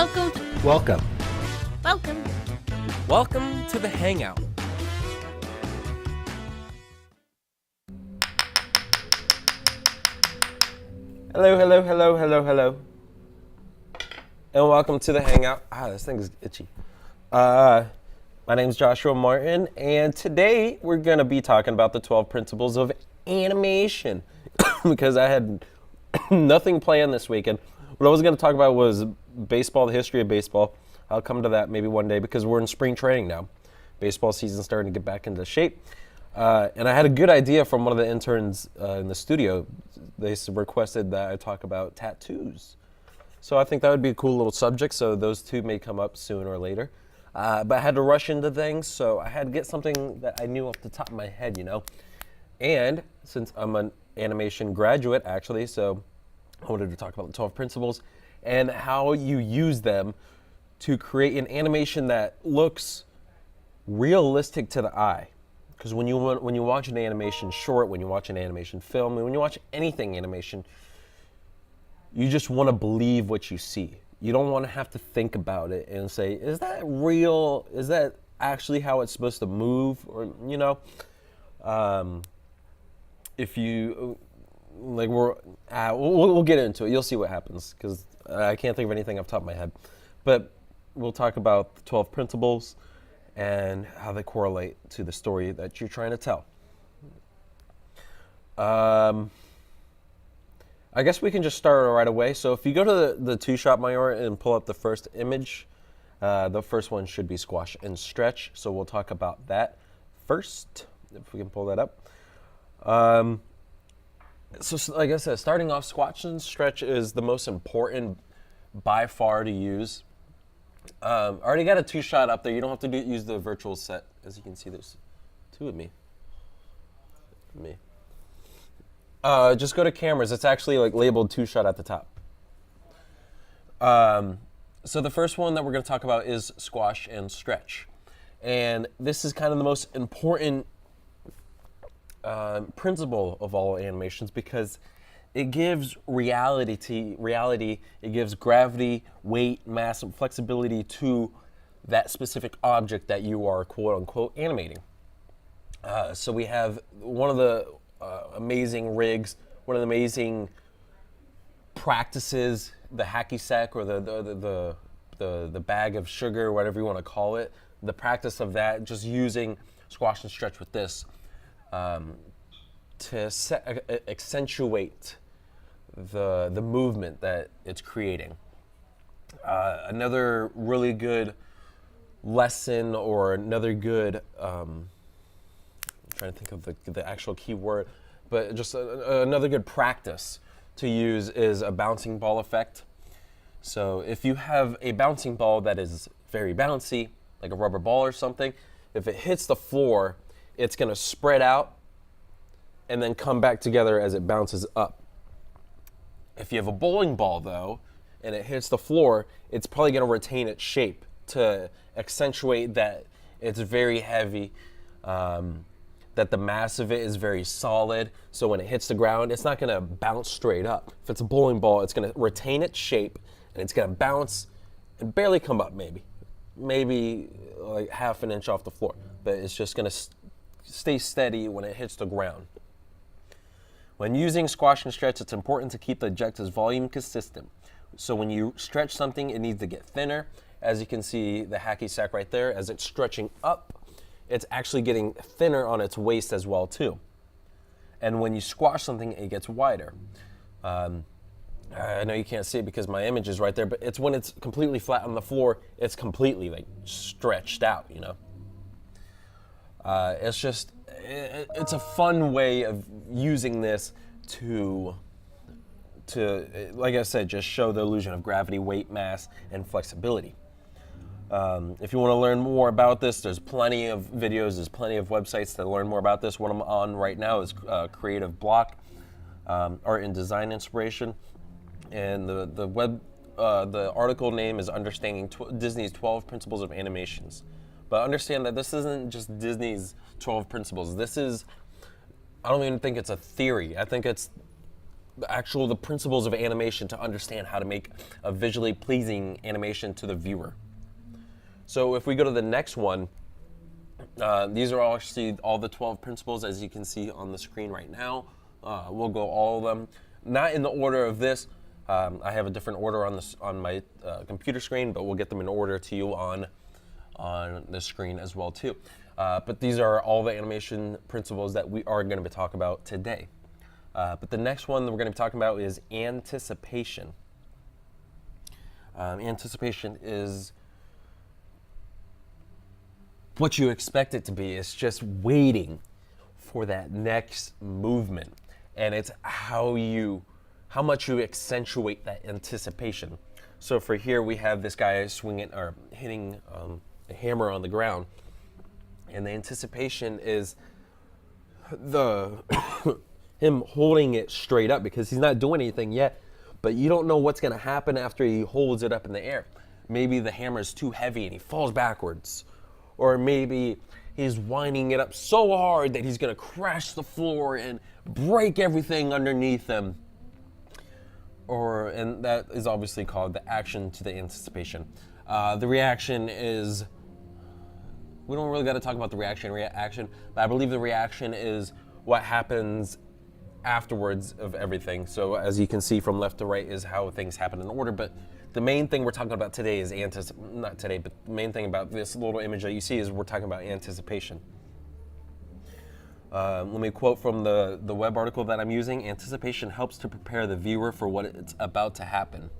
Welcome. Welcome. Welcome. Welcome to the Hangout. Hello, hello, hello, hello, hello. And welcome to the Hangout. This thing is itchy. My name's Joshua Martin, and today we're going to be talking about the 12 principles of animation because I had nothing planned this weekend. What I was going to talk about was baseball, the history of baseball. I'll come to that maybe one day because we're in spring training now. Baseball season's starting to get back into shape. And I had a good idea from one of the interns in the studio. They requested that I talk about tattoos. So I think that would be a cool little subject, so those two may come up sooner or later. But I had to rush into things, so I had to get something that I knew off the top of my head, you know. And since I'm an animation graduate, actually, so I wanted to talk about the 12 principles and how you use them to create an animation that looks realistic to the eye. Because when you watch an animation short, when you watch an animation film, when you watch anything animation, you just want to believe what you see. You don't want to have to think about it and say, is that real? Is that actually how it's supposed to move? Or, you know, if you, like, we'll get into it. You'll see what happens because I can't think of anything off the top of my head. But we'll talk about the 12 principles and how they correlate to the story that you're trying to tell. I guess we can just start right away. So if you go to the two-shot Mayor and pull up the first image, the first one should be squash and stretch. So we'll talk about that first, if we can pull that up. So like I said, starting off, squash and stretch is the most important by far to use. I already got a two-shot up there. You don't have to use the virtual set. As you can see, there's two of me. Just go to cameras. It's actually like labeled two-shot at the top. So the first one that we're going to talk about is squash and stretch. And this is kind of the most important principle of all animations because it gives reality, it gives gravity, weight, mass, and flexibility to that specific object that you are quote-unquote animating. So we have one of the amazing rigs, one of the amazing practices, the hacky sack or the bag of sugar, whatever you want to call it, the practice of that, just using squash and stretch with this to accentuate the movement that it's creating. Another really good lesson or another good, I'm trying to think of the actual key word, but just another good practice to use is a bouncing ball effect. So if you have a bouncing ball that is very bouncy, like a rubber ball or something, if it hits the floor, it's going to spread out and then come back together as it bounces up. If you have a bowling ball, though, and it hits the floor, it's probably going to retain its shape to accentuate that it's very heavy, that the mass of it is very solid. So when it hits the ground, it's not going to bounce straight up. If it's a bowling ball, it's going to retain its shape, and it's going to bounce and barely come up maybe like half an inch off the floor. But it's just going to stay steady when it hits the ground. When using squash and stretch, it's important to keep the ejector's volume consistent. So when you stretch something, it needs to get thinner. As you can see, the hacky sack right there, as it's stretching up, it's actually getting thinner on its waist as well too. And when you squash something, it gets wider. I know you can't see it because my image is right there, but it's when it's completely flat on the floor, it's completely like stretched out, you know? It's a fun way of using this to, like I said, just show the illusion of gravity, weight, mass, and flexibility. If you want to learn more about this, there's plenty of videos, there's plenty of websites to learn more about this. What I'm on right now is Creative Block, Art and Design Inspiration, and the article name is Understanding Disney's 12 Principles of Animations. But understand that this isn't just Disney's 12 principles. This is, I don't even think it's a theory. I think it's the principles of animation to understand how to make a visually pleasing animation to the viewer. So if we go to the next one, these are actually all the 12 principles, as you can see on the screen right now. We'll go all of them, not in the order of this. I have a different order on my computer screen, but we'll get them in order to you on the screen as well too. But these are all the animation principles that we are going to be talking about today. But the next one that we're going to be talking about is anticipation. Anticipation is what you expect it to be. It's just waiting for that next movement, and it's how much you accentuate that anticipation. So for here we have this guy swinging or hitting a hammer on the ground, and the anticipation is him holding it straight up because he's not doing anything yet, but you don't know what's going to happen after he holds it up in the air. Maybe the hammer is too heavy and he falls backwards, or maybe he's winding it up so hard that he's going to crash the floor and break everything underneath him. And that is obviously called the action to the anticipation. The reaction is, we don't really got to talk about the reaction, but I believe the reaction is what happens afterwards of everything. So as you can see from left to right is how things happen in order, but the main thing we're talking about today is not today, but the main thing about this little image that you see is we're talking about anticipation. Let me quote from the web article that I'm using. Anticipation helps to prepare the viewer for what it's about to happen.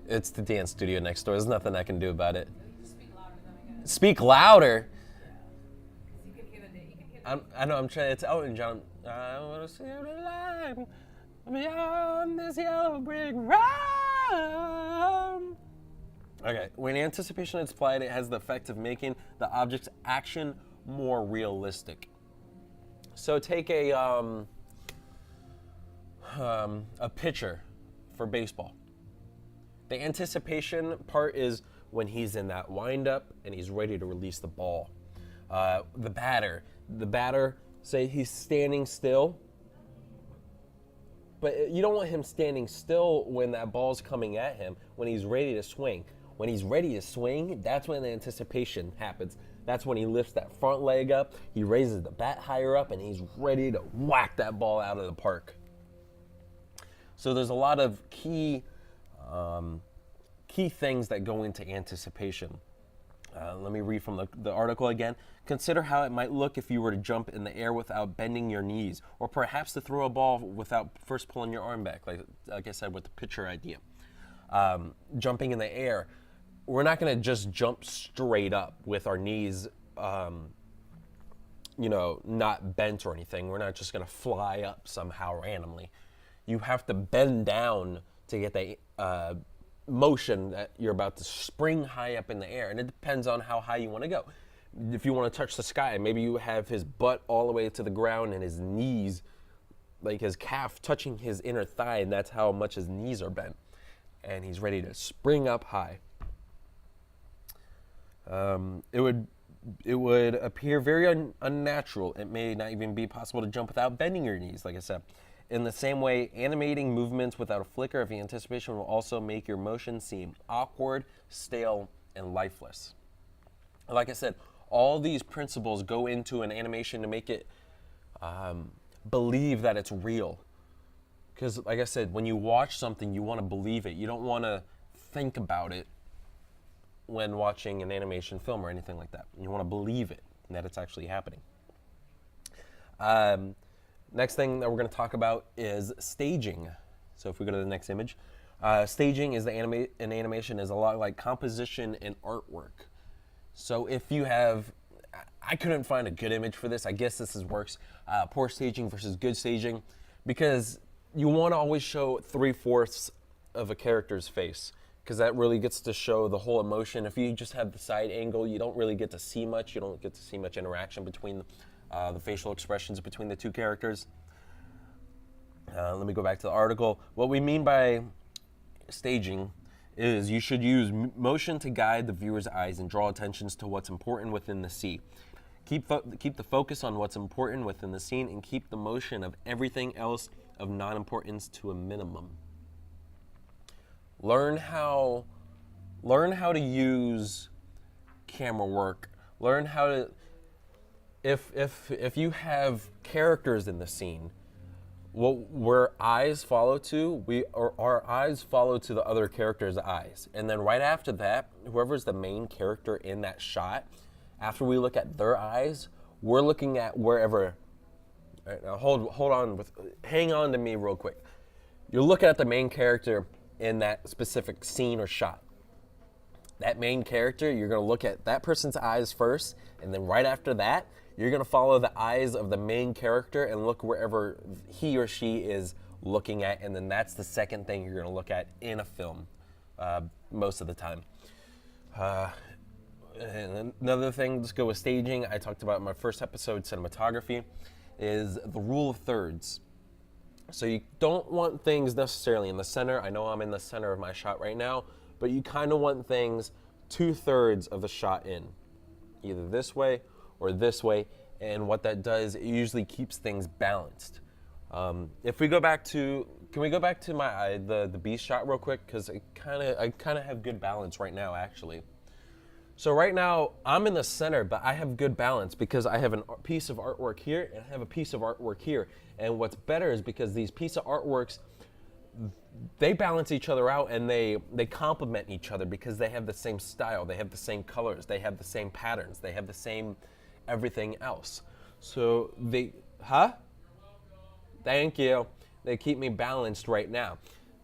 It's the dance studio next door. There's nothing I can do about it. Speak louder? You can hear I know, I'm trying. It's Elton John. I want to see the light beyond this yellow brick road. Okay, when anticipation is applied, it has the effect of making the object's action more realistic. So take a pitcher for baseball. The anticipation part is when he's in that windup and he's ready to release the ball. The batter, say he's standing still, but you don't want him standing still when that ball's coming at him, when he's ready to swing. When he's ready to swing, that's when the anticipation happens. That's when he lifts that front leg up, he raises the bat higher up, and he's ready to whack that ball out of the park. So there's a lot of key things that go into anticipation. Let me read from the article again. Consider how it might look if you were to jump in the air without bending your knees, or perhaps to throw a ball without first pulling your arm back, like I said with the pitcher idea. Jumping in the air, we're not going to just jump straight up with our knees, not bent or anything. We're not just going to fly up somehow randomly. You have to bend down to get the motion that you're about to spring high up in the air, and it depends on how high you want to go. If you want to touch the sky, maybe you have his butt all the way to the ground and his knees, like his calf touching his inner thigh, and that's how much his knees are bent, and he's ready to spring up high. It would appear very unnatural. It may not even be possible to jump without bending your knees, like I said. In the same way, animating movements without a flicker of anticipation will also make your motion seem awkward, stale, and lifeless. Like I said, all these principles go into an animation to make it believe that it's real. Because, like I said, when you watch something, you want to believe it. You don't want to think about it when watching an animation film or anything like that. You want to believe it, and that it's actually happening. Next thing that we're going to talk about is staging. So if we go to the next image, staging is in animation is a lot like composition and artwork. So if you have, I couldn't find a good image for this. I guess this works. Poor staging versus good staging, because you want to always show 3/4 of a character's face, because that really gets to show the whole emotion. If you just have the side angle, you don't really get to see much. You don't get to see much interaction between the facial expressions between the two characters. Let me go back to the article. What we mean by staging is you should use motion to guide the viewer's eyes and draw attentions to what's important within the scene. Keep the focus on what's important within the scene and keep the motion of everything else of non-importance to a minimum. Learn how to use camera work. Learn how to, if you have characters in the scene, where eyes follow to, our eyes follow to the other character's eyes. And then right after that, whoever's the main character in that shot, after we look at their eyes, we're looking at wherever. All right, now hang on to me real quick. You're looking at the main character in that specific scene or shot. That main character, you're going to look at that person's eyes first, and then right after that, you're going to follow the eyes of the main character and look wherever he or she is looking at, and then that's the second thing you're going to look at in a film most of the time. And another thing, let's go with staging. I talked about in my first episode, cinematography, is the rule of thirds. So you don't want things necessarily in the center. I know I'm in the center of my shot right now, but you kind of want things 2/3 of the shot in, either this way or this way. And what that does, it usually keeps things balanced. If we go back to, can we go back to my the beast shot real quick? Because I kind of have good balance right now, actually. So right now, I'm in the center, but I have good balance because I have a piece of artwork here and I have a piece of artwork here. And what's better is because these pieces of artworks, they balance each other out and they complement each other because they have the same style, they have the same colors, they have the same patterns, they have the same everything else. So Thank you. They keep me balanced right now.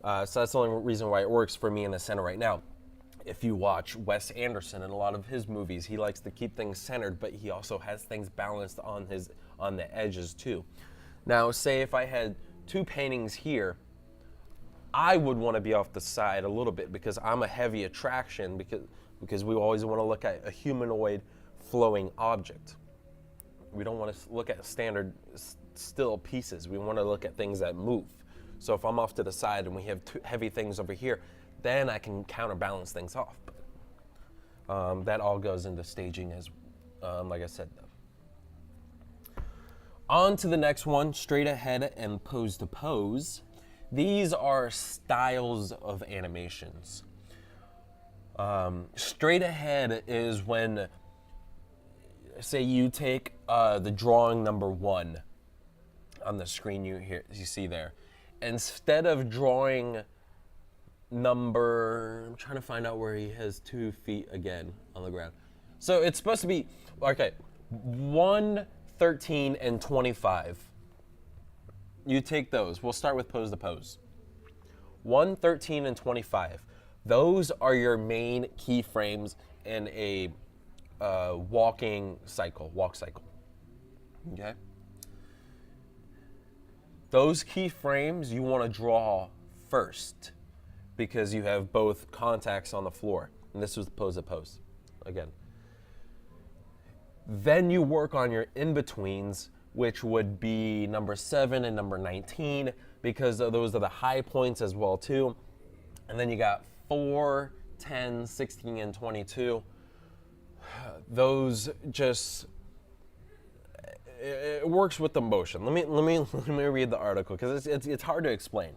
So that's the only reason why it works for me in the center right now. If you watch Wes Anderson and a lot of his movies, he likes to keep things centered, but he also has things balanced on the edges too. Now, say if I had two paintings here, I would want to be off the side a little bit because I'm a heavy attraction because we always want to look at a humanoid flowing object. We don't want to look at standard still pieces. We want to look at things that move. So if I'm off to the side and we have two heavy things over here, then I can counterbalance things off. That all goes into staging as, like I said. On to the next one, straight ahead and pose to pose. These are styles of animations. Straight ahead is when, say you take the drawing number 1 on the screen you see there. Instead of drawing I'm trying to find out where he has 2 feet again on the ground. So it's supposed to be, okay, 1, 13, and 25. You take those. We'll start with pose to pose. 1, 13, and 25. Those are your main keyframes in a walk cycle. Okay? Those keyframes you want to draw first, because you have both contacts on the floor. And this was pose to pose, again. Then you work on your in-betweens, which would be number 7 and number 19, because those are the high points as well too. And then you got 4, 10, 16, and 22. Those just, it works with the motion. Let me read the article, because it's hard to explain.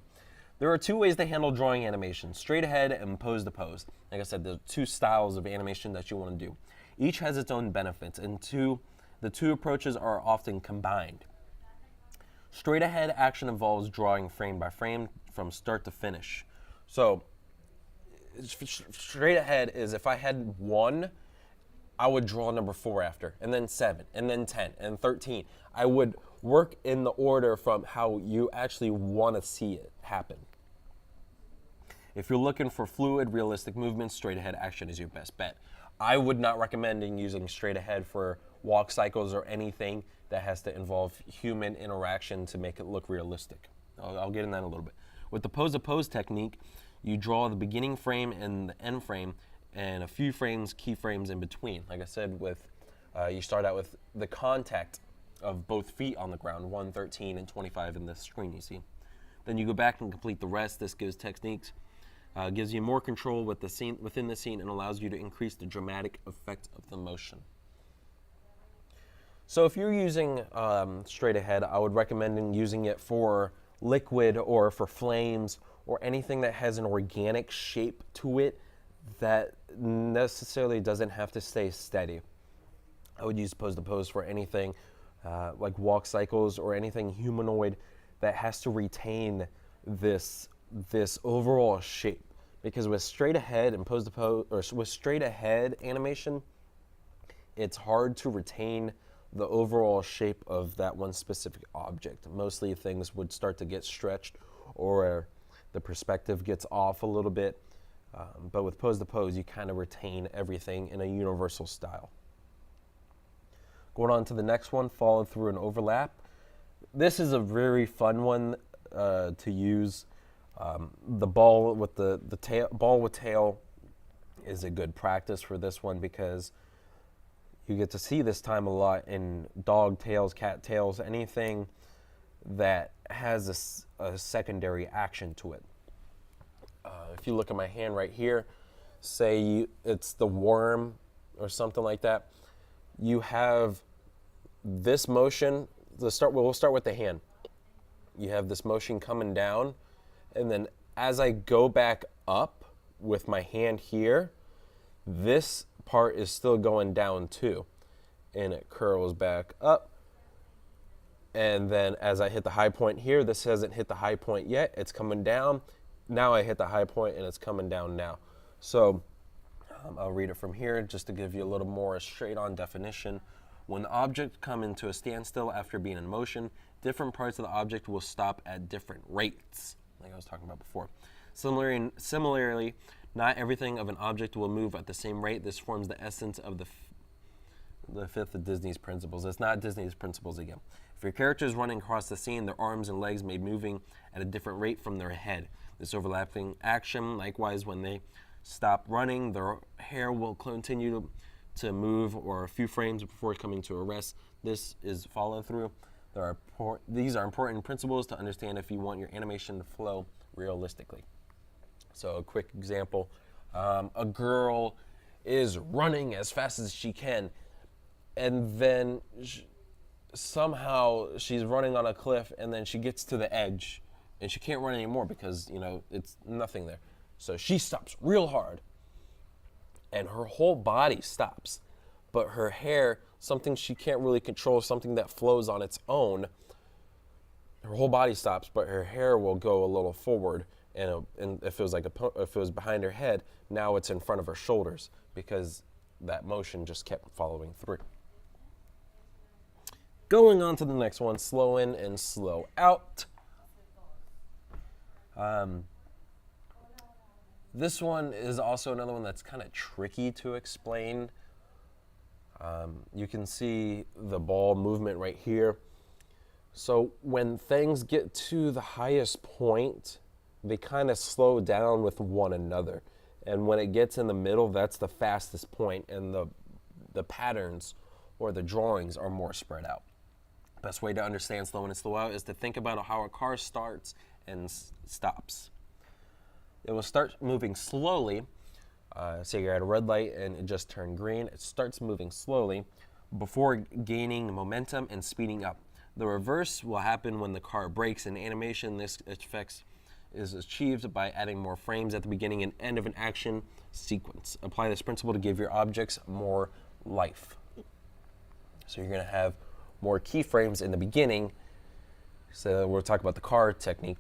There are 2 ways to handle drawing animation, straight ahead and pose to pose. Like I said, there's 2 styles of animation that you want to do. Each has its own benefits, and the two approaches are often combined. Straight ahead action involves drawing frame by frame from start to finish. So straight ahead is if I had 1, I would draw number 4 after, and then 7, and then 10, and 13. I would work in the order from how you actually want to see it happen. If you're looking for fluid, realistic movements, straight ahead action is your best bet. I would not recommend using straight ahead for walk cycles or anything that has to involve human interaction to make it look realistic. I'll get in that in a little bit. With the pose to pose technique, you draw the beginning frame and the end frame and a few keyframes in between. Like I said, you start out with the contact of both feet on the ground, 1, 13, and 25 in the screen you see. Then you go back and complete the rest. This gives techniques. Gives you more control within the scene and allows you to increase the dramatic effect of the motion. So if you're using straight ahead, I would recommend using it for liquid or for flames or anything that has an organic shape to it that necessarily doesn't have to stay steady. I would use pose to pose for anything like walk cycles or anything humanoid that has to retain this overall shape. Because with straight ahead and pose to pose, or with straight ahead animation, it's hard to retain the overall shape of that one specific object. Mostly things would start to get stretched or the perspective gets off a little bit. But with pose to pose, you kind of retain everything in a universal style. Going on to the next one, follow through and overlap. This is a very fun one to use. The ball with the tail, ball with tail is a good practice for this one because you get to see this time a lot in dog tails, cat tails, anything that has a secondary action to it. If you look at my hand right here, say it's the worm or something like that, you have this motion. We'll start with the hand. You have this motion coming down, and then as I go back up with my hand here, this part is still going down too, and it curls back up. And then as I hit the high point here, this hasn't hit the high point yet, it's coming down. Now I hit the high point and it's coming down now. So I'll read it from here just to give you a little more straight on definition. When the object comes into a standstill after being in motion, different parts of the object will stop at different rates, like I was talking about before. Similarly, not everything of an object will move at the same rate. This forms the essence of the fifth of Disney's principles. It's not Disney's principles again. If your character is running across the scene, their arms and legs may be moving at a different rate from their head. This overlapping action, likewise, when they stop running, their hair will continue to move or a few frames before coming to a rest. This is follow through. These are important principles to understand if you want your animation to flow realistically. So a quick example, a girl is running as fast as she can, and then somehow she's running on a cliff, and then she gets to the edge and she can't run anymore because, it's nothing there. So she stops real hard and her whole body stops, but her hair, something she can't really control, something that flows on its own, her whole body stops, but her hair will go a little forward, and if it was behind her head, now it's in front of her shoulders because that motion just kept following through. Going on to the next one, slow in and slow out. This one is also another one that's kind of tricky to explain. You can see the ball movement right here. So when things get to the highest point, they kind of slow down with one another. And when it gets in the middle, that's the fastest point, and the patterns or the drawings are more spread out. Best way to understand slow in and slow out is to think about how a car starts and stops. It will start moving slowly. Say you're at a red light and it just turned green. It starts moving slowly before gaining momentum and speeding up. The reverse will happen when the car brakes. In animation, this effect is achieved by adding more frames at the beginning and end of an action sequence. Apply this principle to give your objects more life. So you're going to have more keyframes in the beginning. So we'll talk about the car technique.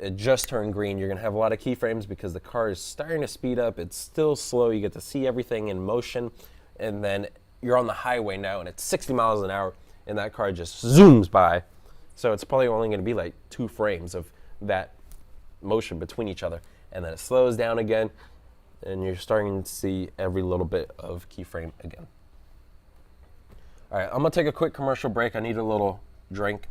It just turned green. You're going to have a lot of keyframes because the car is starting to speed up. It's still slow. You get to see everything in motion. And then you're on the highway now, and it's 60 miles an hour, and that car just zooms by. So it's probably only going to be like 2 frames of that motion between each other. And then it slows down again, and you're starting to see every little bit of keyframe again. All right, I'm going to take a quick commercial break. I need a little drink.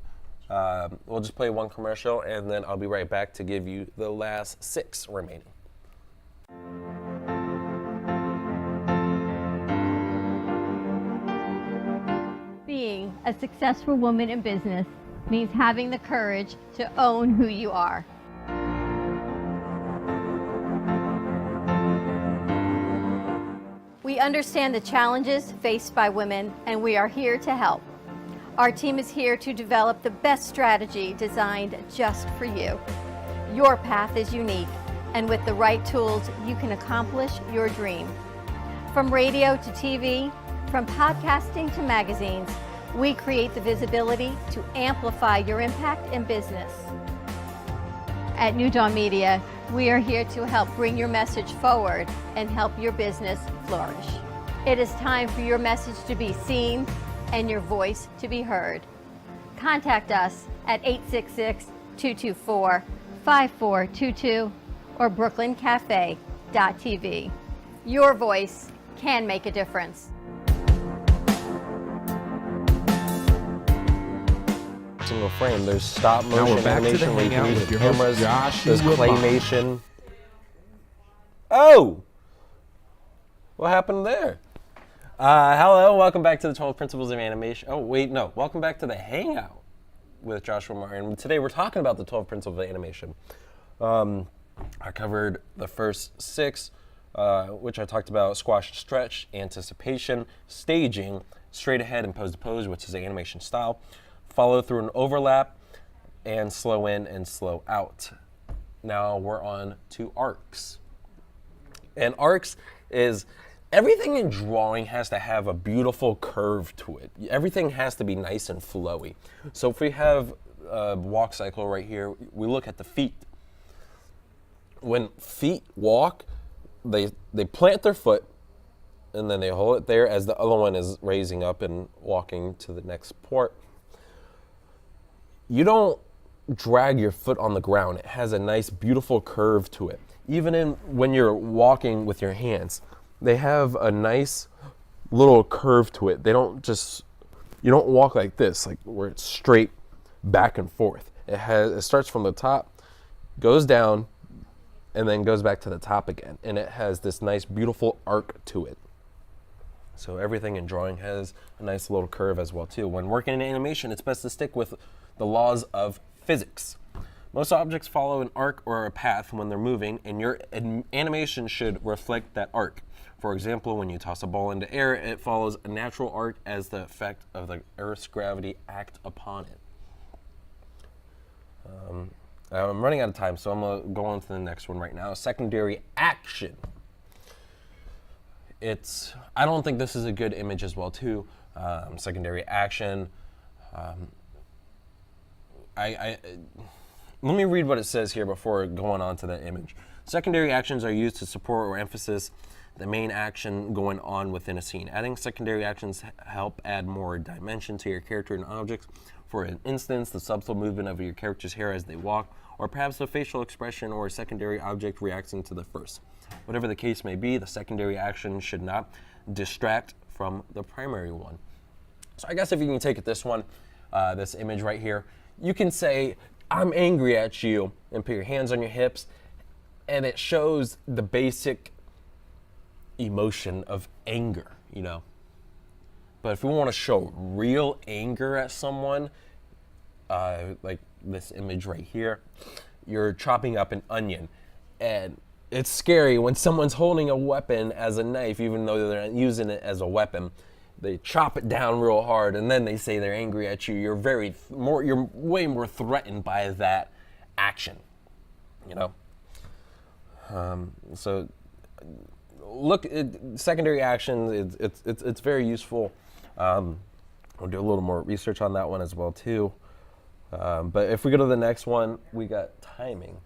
We'll just play one commercial, and then I'll be right back to give you the last 6 remaining. Being a successful woman in business means having the courage to own who you are. We understand the challenges faced by women, and we are here to help. Our team is here to develop the best strategy designed just for you. Your path is unique, and with the right tools, you can accomplish your dream. From radio to TV, from podcasting to magazines, we create the visibility to amplify your impact in business. At New Dawn Media, we are here to help bring your message forward and help your business flourish. It is time for your message to be seen and your voice to be heard. Contact us at 866-224-5422 or brooklyncafe.tv. Your voice can make a difference. Single frame. There's stop Now motion we're back to the animation where you can hangout use with the your host, cameras. Joshua There's Bond. claymation. Oh! What happened there? Hello, welcome back to the 12 Principles of Animation. Oh, wait, no. Welcome back to the Hangout with Joshua Martin. Today we're talking about the 12 Principles of Animation. I covered the first 6, which I talked about: squash, stretch, anticipation, staging, straight ahead and pose to pose, which is the animation style, follow through an overlap, and slow in and slow out. Now we're on to arcs. And arcs is everything in drawing has to have a beautiful curve to it. Everything has to be nice and flowy. So if we have a walk cycle right here, we look at the feet. When feet walk, they plant their foot and then they hold it there as the other one is raising up and walking to the next port. You don't drag your foot on the ground. It has a nice, beautiful curve to it. Even when you're walking with your hands, they have a nice little curve to it. They don't just, you don't walk like this, like where it's straight back and forth. It starts from the top, goes down, and then goes back to the top again. And it has this nice, beautiful arc to it. So everything in drawing has a nice little curve as well too. When working in animation, it's best to stick with the laws of physics. Most objects follow an arc or a path when they're moving, and your animation should reflect that arc. For example, when you toss a ball into air, it follows a natural arc as the effect of the Earth's gravity act upon it. I'm running out of time, so I'm going to go on to the next one right now. Secondary action. I don't think this is a good image as well too. Secondary action. Let me read what it says here before going on to the image. Secondary actions are used to support or emphasize the main action going on within a scene. Adding secondary actions help add more dimension to your character and objects. For instance, the subtle movement of your character's hair as they walk, or perhaps the facial expression or a secondary object reacting to the first. Whatever the case may be, the secondary action should not distract from the primary one. So I guess if you can take it this one, this image right here, you can say, "I'm angry at you," and put your hands on your hips, and it shows the basic emotion of anger, you know. But if we want to show real anger at someone, like this image right here, you're chopping up an onion, and it's scary when someone's holding a weapon as a knife, even though they're not using it as a weapon. They chop it down real hard, and then they say they're angry at you. You're way more threatened by that action, you know. So look at secondary action. It's very useful. We'll do a little more research on that one as well too. But if we go to the next one, we got timing,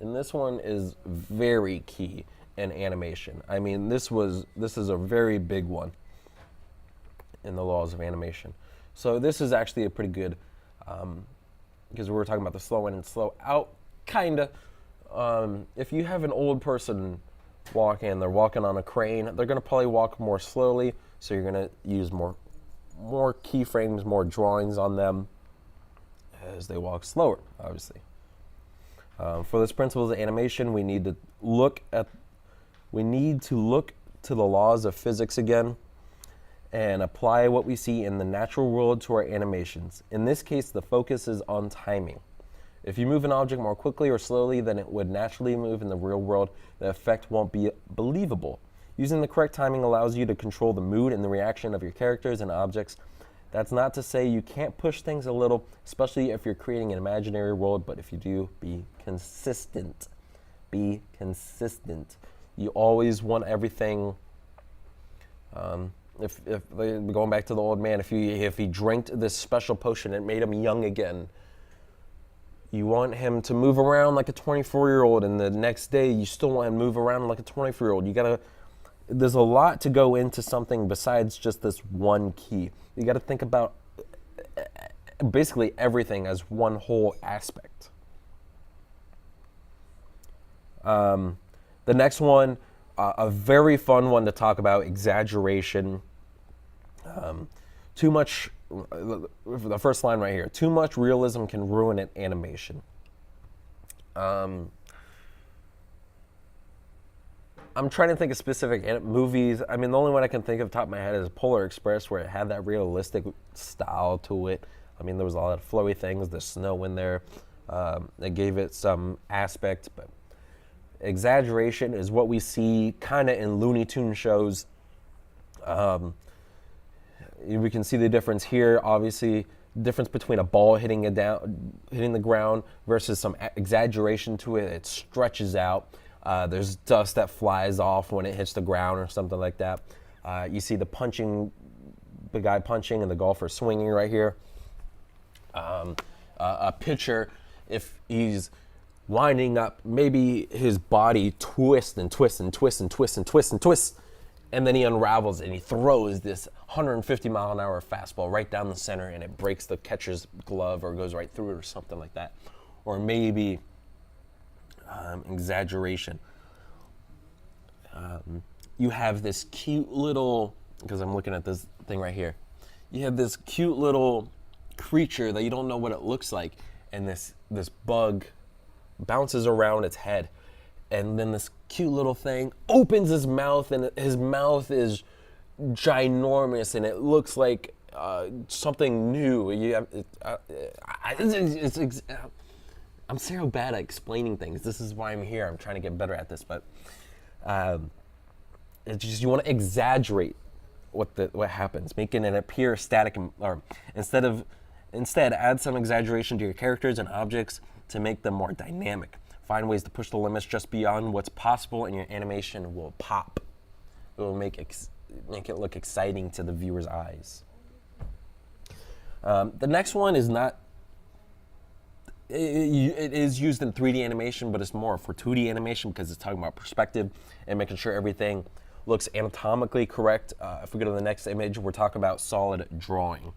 and this one is very key in animation. I mean, this is a very big one in the laws of animation. So this is actually a pretty good, because we were talking about the slow in and slow out, kinda. If you have an old person walking, they're walking on a crane, they're gonna probably walk more slowly, so you're gonna use more keyframes, more drawings on them as they walk slower, obviously. For this principles of animation, we need to look to the laws of physics again and apply what we see in the natural world to our animations. In this case, the focus is on timing. If you move an object more quickly or slowly than it would naturally move in the real world, the effect won't be believable. Using the correct timing allows you to control the mood and the reaction of your characters and objects That's not to say you can't push things a little, especially if you're creating an imaginary world, but if you do, be consistent. Be consistent. You always want everything. If going back to the old man, if he drank this special potion, it made him young again. You want him to move around like a 24-year-old, and the next day you still want him to move around like a 24-year-old. There's a lot to go into something besides just this one key. You got to think about basically everything as one whole aspect. The next one, a very fun one to talk about, exaggeration. Too much, the first line right here, too much realism can ruin an animation. I'm trying to think of specific movies. I mean, the only one I can think of top of my head is Polar Express, where it had that realistic style to it. I mean, there was a lot of flowy things, the snow in there. It gave it some aspect, but exaggeration is what we see kind of in Looney Tunes shows. We can see the difference here. Obviously, difference between a ball hitting the ground versus some exaggeration to it. It stretches out. There's dust that flies off when it hits the ground or something like that. You see the guy punching and the golfer swinging right here. A pitcher, if he's winding up, maybe his body twists and twists and twists and twists and twists and twists, and then he unravels and he throws this 150-mile-an-hour fastball right down the center, and it breaks the catcher's glove or goes right through it or something like that. Or maybe exaggeration. You have this cute little, because I'm looking at this thing right here, you have this cute little creature that you don't know what it looks like, and this bug bounces around its head, and then this cute little thing opens his mouth, and his mouth is ginormous, and it looks like something new. I'm so bad at explaining things. This is why I'm here. I'm trying to get better at this, but it's just you want to exaggerate what happens, making it appear static, or instead add some exaggeration to your characters and objects to make them more dynamic. Find ways to push the limits just beyond what's possible, and your animation will pop. It will make it look exciting to the viewer's eyes. The next one is not. It is used in 3D animation, but it's more for 2D animation because it's talking about perspective and making sure everything looks anatomically correct. If we go to the next image, we're talking about solid drawing.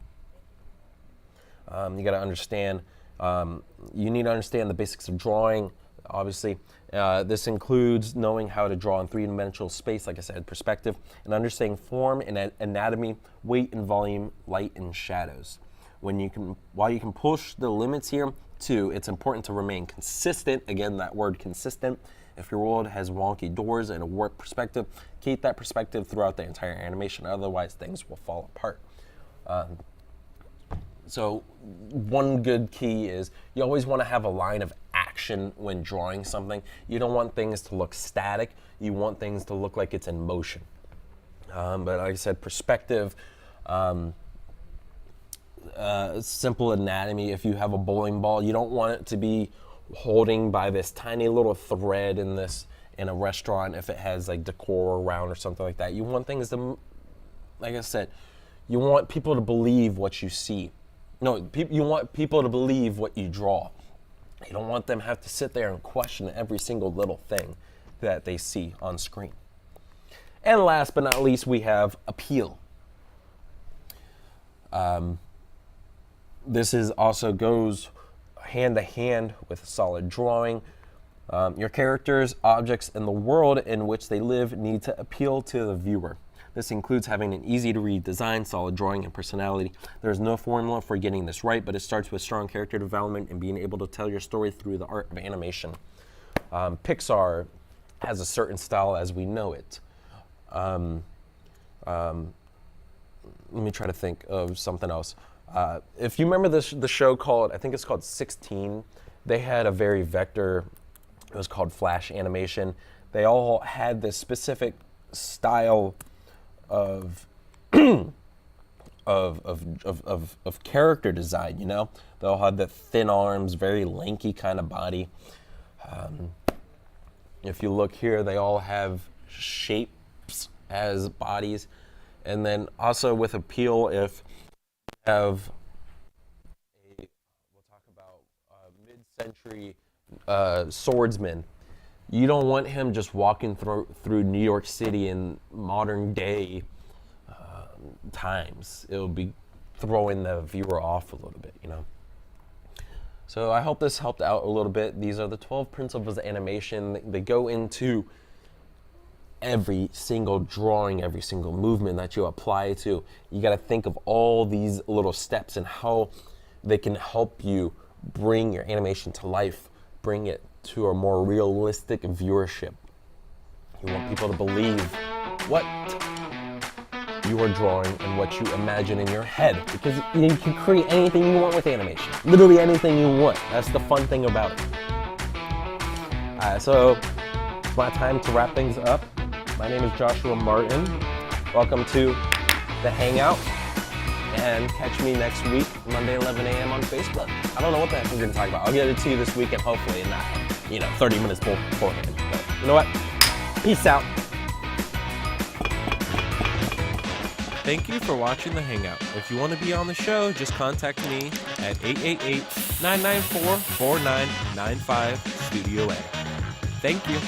You got to understand. You need to understand the basics of drawing. Obviously, this includes knowing how to draw in three-dimensional space, like I said, perspective, and understanding form and anatomy, weight and volume, light and shadows. While you can push the limits here too, it's important to remain consistent. Again, that word consistent. If your world has wonky doors and a warped perspective, keep that perspective throughout the entire animation. Otherwise, things will fall apart. So one good key is you always want to have a line of action when drawing something. You don't want things to look static. You want things to look like it's in motion. But like I said, perspective, simple anatomy. If you have a bowling ball, you don't want it to be holding by this tiny little thread in a restaurant if it has like decor around or something like that. You want things to, like I said, you want people to believe what you see. No, you want people to believe what you draw. You don't want them to have to sit there and question every single little thing that they see on screen. And last but not least, we have appeal. This also goes hand to hand with solid drawing. Your characters, objects, and the world in which they live need to appeal to the viewer. This includes having an easy-to-read design, solid drawing, and personality. There's no formula for getting this right, but it starts with strong character development and being able to tell your story through the art of animation. Pixar has a certain style as we know it. Let me try to think of something else. If you remember the show called, I think it's called 16, they had a very vector, it was called Flash animation. They all had this specific style of of character design. You know, they'll have the thin arms, very lanky kind of body. If you look here, they all have shapes as bodies, and then also with appeal, if you have we'll talk about mid-century swordsman. You don't want him just walking through New York City in modern day times. It'll be throwing the viewer off a little bit, you know. So I hope this helped out a little bit. These are the 12 principles of animation. They go into every single drawing, every single movement that you apply to. You got to think of all these little steps and how they can help you bring your animation to life, bring it to a more realistic viewership. You want people to believe what you are drawing and what you imagine in your head, because you can create anything you want with animation. Literally anything you want. That's the fun thing about it. So it's my time to wrap things up. My name is Joshua Martin. Welcome to the Hangout, and catch me next week, Monday 11 a.m. on Facebook. I don't know what the heck I'm going to talk about. I'll get it to you this weekend, hopefully, and not 30 minutes beforehand. But you know what? Peace out. Thank you for watching The Hangout. If you want to be on the show, just contact me at 888-994-4995 Studio A. Thank you.